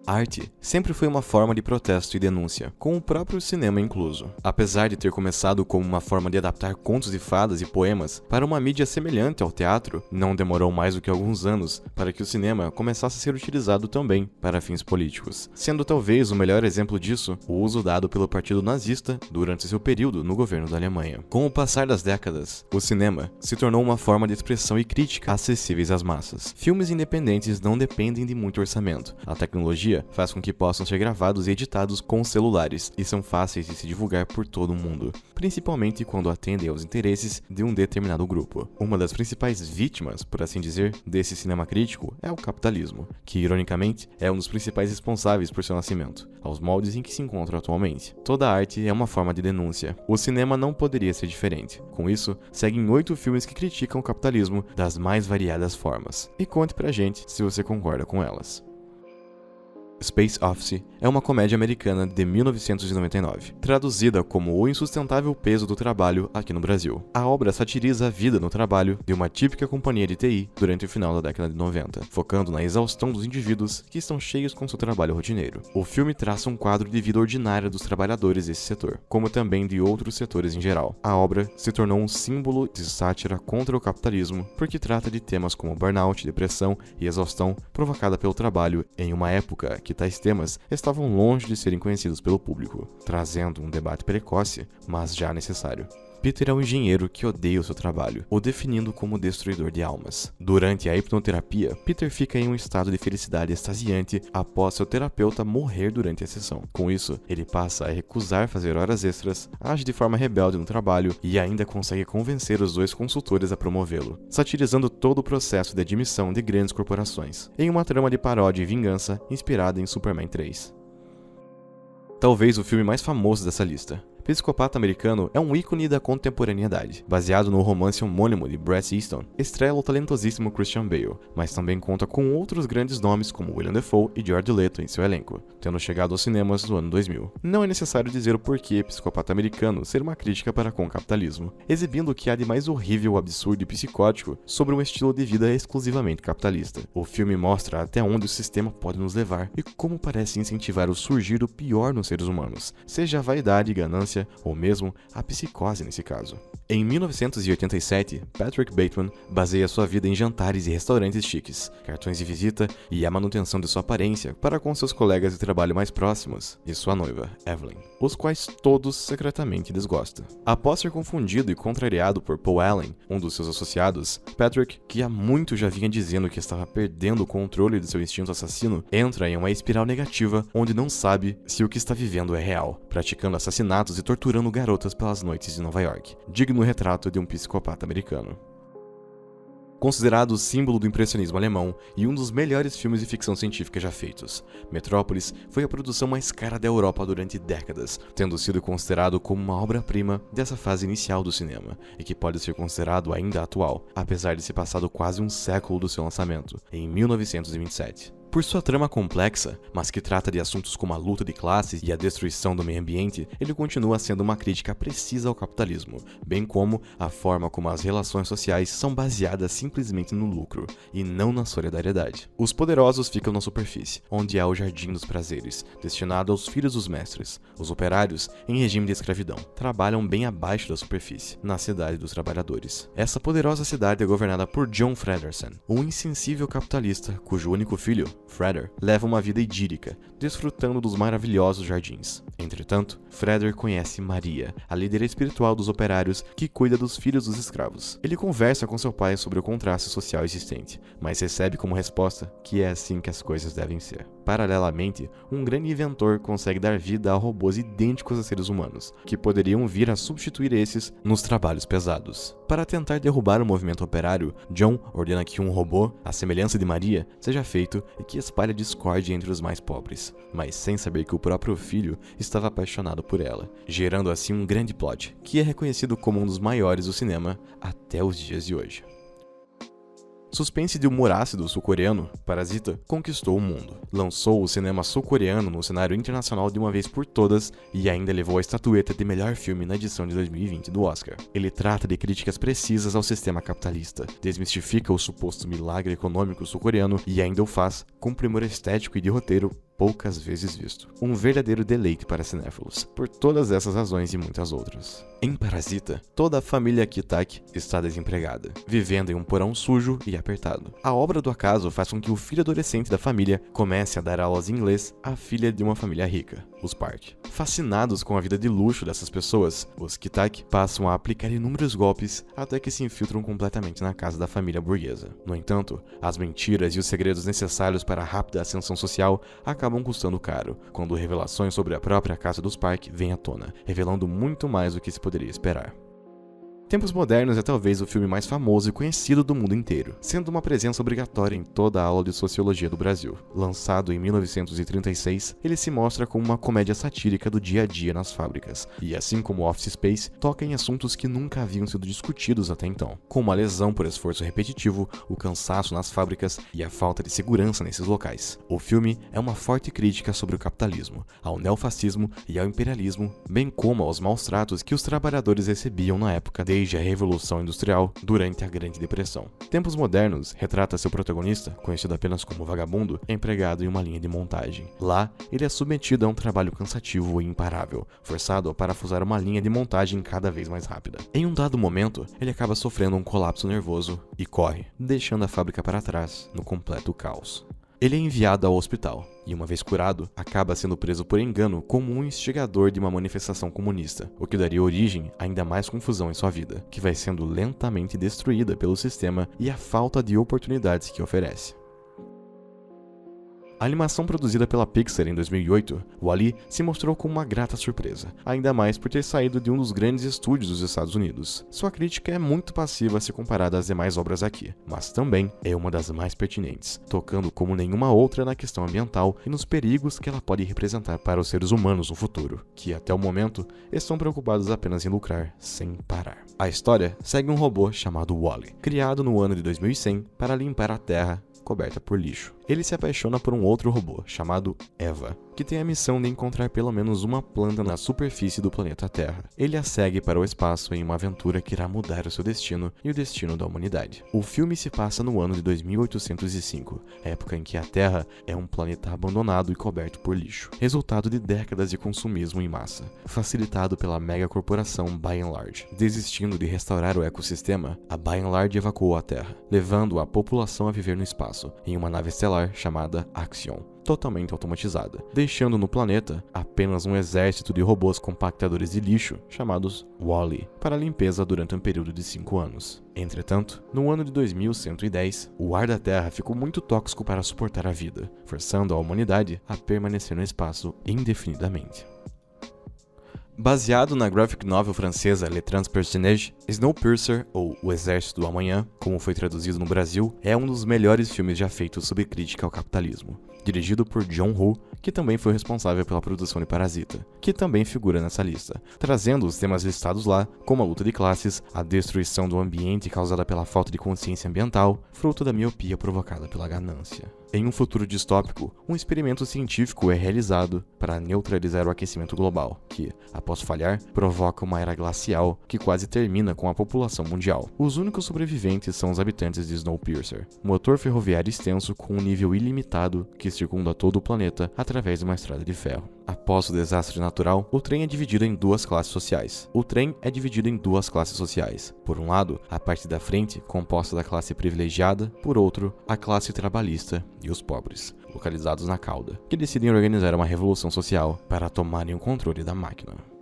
A arte sempre foi uma forma de protesto e denúncia, com o próprio cinema incluso. Apesar de ter começado como uma forma de adaptar contos de fadas e poemas para uma mídia semelhante ao teatro, não demorou mais do que alguns anos para que o cinema começasse a ser utilizado também para fins políticos, sendo talvez o melhor exemplo disso o uso dado pelo Partido Nazista durante seu período no governo da Alemanha. Com o passar das décadas, o cinema se tornou uma forma de expressão e crítica acessíveis às massas. Filmes independentes não dependem de muito orçamento. A tecnologia faz com que possam ser gravados e editados com celulares e são fáceis de se divulgar por todo o mundo, principalmente quando atendem aos interesses de um determinado grupo. Uma das principais vítimas, por assim dizer, desse cinema crítico é o capitalismo, que ironicamente é um dos principais responsáveis por seu nascimento, aos moldes em que se encontra atualmente. Toda arte é uma forma de denúncia. O cinema não poderia ser diferente. Com isso, seguem 8 filmes que criticam o capitalismo das mais variadas formas. E conte pra gente se você concorda com elas. Space Odyssey é uma comédia americana de 1999, traduzida como O Insustentável Peso do Trabalho aqui no Brasil. A obra satiriza a vida no trabalho de uma típica companhia de TI durante o final da década de 90, focando na exaustão dos indivíduos que estão cheios com seu trabalho rotineiro. O filme traça um quadro de vida ordinária dos trabalhadores desse setor, como também de outros setores em geral. A obra se tornou um símbolo de sátira contra o capitalismo, porque trata de temas como burnout, depressão e exaustão provocada pelo trabalho em uma época que tais temas estavam longe de serem conhecidos pelo público, trazendo um debate precoce, mas já necessário. Peter é um engenheiro que odeia o seu trabalho, o definindo como destruidor de almas. Durante a hipnoterapia, Peter fica em um estado de felicidade extasiante após seu terapeuta morrer durante a sessão. Com isso, ele passa a recusar fazer horas extras, age de forma rebelde no trabalho e ainda consegue convencer os 2 consultores a promovê-lo, satirizando todo o processo de admissão de grandes corporações, em uma trama de paródia e vingança inspirada em Superman 3. Talvez o filme mais famoso dessa lista. Psicopata Americano é um ícone da contemporaneidade, baseado no romance homônimo de Bret Easton, estrela o talentosíssimo Christian Bale, mas também conta com outros grandes nomes como Willem Dafoe e Jared Leto em seu elenco, tendo chegado aos cinemas no ano 2000. Não é necessário dizer o porquê Psicopata Americano ser uma crítica para com o capitalismo, exibindo o que há de mais horrível, absurdo e psicótico sobre um estilo de vida exclusivamente capitalista. O filme mostra até onde o sistema pode nos levar e como parece incentivar o surgir do pior nos seres humanos, seja a vaidade e ganância ou mesmo a psicose nesse caso. Em 1987, Patrick Bateman baseia sua vida em jantares e restaurantes chiques, cartões de visita e a manutenção de sua aparência para com seus colegas de trabalho mais próximos e sua noiva, Evelyn, os quais todos secretamente desgosta. Após ser confundido e contrariado por Paul Allen, um dos seus associados, Patrick, que há muito já vinha dizendo que estava perdendo o controle de seu instinto assassino, entra em uma espiral negativa onde não sabe se o que está vivendo é real, praticando assassinatos e torturando garotas pelas noites de Nova York, digno retrato de um psicopata americano. Considerado o símbolo do impressionismo alemão e um dos melhores filmes de ficção científica já feitos, Metrópolis foi a produção mais cara da Europa durante décadas, tendo sido considerado como uma obra-prima dessa fase inicial do cinema, e que pode ser considerado ainda atual, apesar de se passado quase um século do seu lançamento, em 1927. Por sua trama complexa, mas que trata de assuntos como a luta de classes e a destruição do meio ambiente, ele continua sendo uma crítica precisa ao capitalismo, bem como a forma como as relações sociais são baseadas simplesmente no lucro, e não na solidariedade. Os poderosos ficam na superfície, onde há o Jardim dos Prazeres, destinado aos filhos dos mestres. Os operários, em regime de escravidão, trabalham bem abaixo da superfície, na cidade dos trabalhadores. Essa poderosa cidade é governada por John Fredersen, um insensível capitalista cujo único filho, Freder, leva uma vida idílica, desfrutando dos maravilhosos jardins. Entretanto, Freder conhece Maria, a líder espiritual dos operários que cuida dos filhos dos escravos. Ele conversa com seu pai sobre o contraste social existente, mas recebe como resposta que é assim que as coisas devem ser. Paralelamente, um grande inventor consegue dar vida a robôs idênticos a seres humanos, que poderiam vir a substituir esses nos trabalhos pesados. Para tentar derrubar o movimento operário, John ordena que um robô, à semelhança de Maria, seja feito e que espalhe discórdia entre os mais pobres, mas sem saber que o próprio filho estava apaixonado por ela, gerando assim um grande plot, que é reconhecido como um dos maiores do cinema até os dias de hoje. Suspense de humor ácido sul-coreano, Parasita conquistou o mundo. Lançou o cinema sul-coreano no cenário internacional de uma vez por todas e ainda levou a estatueta de melhor filme na edição de 2020 do Oscar. Ele trata de críticas precisas ao sistema capitalista, desmistifica o suposto milagre econômico sul-coreano e ainda o faz com primor estético e de roteiro poucas vezes visto. Um verdadeiro deleite para cinéfilos, por todas essas razões e muitas outras. Em Parasita, toda a família Kittak está desempregada, vivendo em um porão sujo e apertado. A obra do acaso faz com que o filho adolescente da família comece a dar aulas de inglês à filha de uma família rica, os Park. Fascinados com a vida de luxo dessas pessoas, os Kittak passam a aplicar inúmeros golpes até que se infiltram completamente na casa da família burguesa. No entanto, as mentiras e os segredos necessários para a rápida ascensão social acabam custando caro, quando revelações sobre a própria casa dos Park vêm à tona, revelando muito mais do que se poderia esperar. Tempos Modernos é talvez o filme mais famoso e conhecido do mundo inteiro, sendo uma presença obrigatória em toda a aula de sociologia do Brasil. Lançado em 1936, ele se mostra como uma comédia satírica do dia a dia nas fábricas, e assim como Office Space, toca em assuntos que nunca haviam sido discutidos até então, como a lesão por esforço repetitivo, o cansaço nas fábricas e a falta de segurança nesses locais. O filme é uma forte crítica sobre o capitalismo, ao neofascismo e ao imperialismo, bem como aos maus tratos que os trabalhadores recebiam na época desde a Revolução Industrial durante a Grande Depressão. Tempos Modernos retrata seu protagonista, conhecido apenas como vagabundo, empregado em uma linha de montagem. Lá, ele é submetido a um trabalho cansativo e imparável, forçado a parafusar uma linha de montagem cada vez mais rápida. Em um dado momento, ele acaba sofrendo um colapso nervoso e corre, deixando a fábrica para trás, no completo caos. Ele é enviado ao hospital, e uma vez curado, acaba sendo preso por engano como um instigador de uma manifestação comunista, o que daria origem a ainda mais confusão em sua vida, que vai sendo lentamente destruída pelo sistema e a falta de oportunidades que oferece. A animação produzida pela Pixar em 2008, WALL-E se mostrou como uma grata surpresa, ainda mais por ter saído de um dos grandes estúdios dos Estados Unidos. Sua crítica é muito passiva se comparada às demais obras aqui, mas também é uma das mais pertinentes, tocando como nenhuma outra na questão ambiental e nos perigos que ela pode representar para os seres humanos no futuro, que até o momento estão preocupados apenas em lucrar sem parar. A história segue um robô chamado WALL-E, criado no ano de 2100 para limpar a Terra coberta por lixo. Ele se apaixona por um outro robô, chamado Eva, que tem a missão de encontrar pelo menos uma planta na superfície do planeta Terra. Ele a segue para o espaço em uma aventura que irá mudar o seu destino e o destino da humanidade. O filme se passa no ano de 2805, época em que a Terra é um planeta abandonado e coberto por lixo, resultado de décadas de consumismo em massa, facilitado pela megacorporação By and Large. Desistindo de restaurar o ecossistema, a By and Large evacuou a Terra, levando a população a viver no espaço, em uma nave estelar chamada Axion, totalmente automatizada, deixando no planeta apenas um exército de robôs compactadores de lixo, chamados WALL-E, para limpeza durante um período de 5 anos. Entretanto, no ano de 2110, o ar da Terra ficou muito tóxico para suportar a vida, forçando a humanidade a permanecer no espaço indefinidamente. Baseado na graphic novel francesa Les Trente Personnages, Snowpiercer, ou O Exército do Amanhã, como foi traduzido no Brasil, é um dos melhores filmes já feitos sobre crítica ao capitalismo. Dirigido por John Woo, que também foi responsável pela produção de Parasita, que também figura nessa lista, trazendo os temas listados lá, como a luta de classes, a destruição do ambiente causada pela falta de consciência ambiental, fruto da miopia provocada pela ganância. Em um futuro distópico, um experimento científico é realizado para neutralizar o aquecimento global, que, após falhar, provoca uma era glacial que quase termina com a população mundial. Os únicos sobreviventes são os habitantes de Snowpiercer, motor ferroviário extenso com um nível ilimitado que circunda todo o planeta através de uma estrada de ferro. Após o desastre natural, o trem é dividido em duas classes sociais. Por um lado, a parte da frente, composta da classe privilegiada, por outro, a classe trabalhista e os pobres, localizados na cauda, que decidem organizar uma revolução social para tomarem o controle da máquina.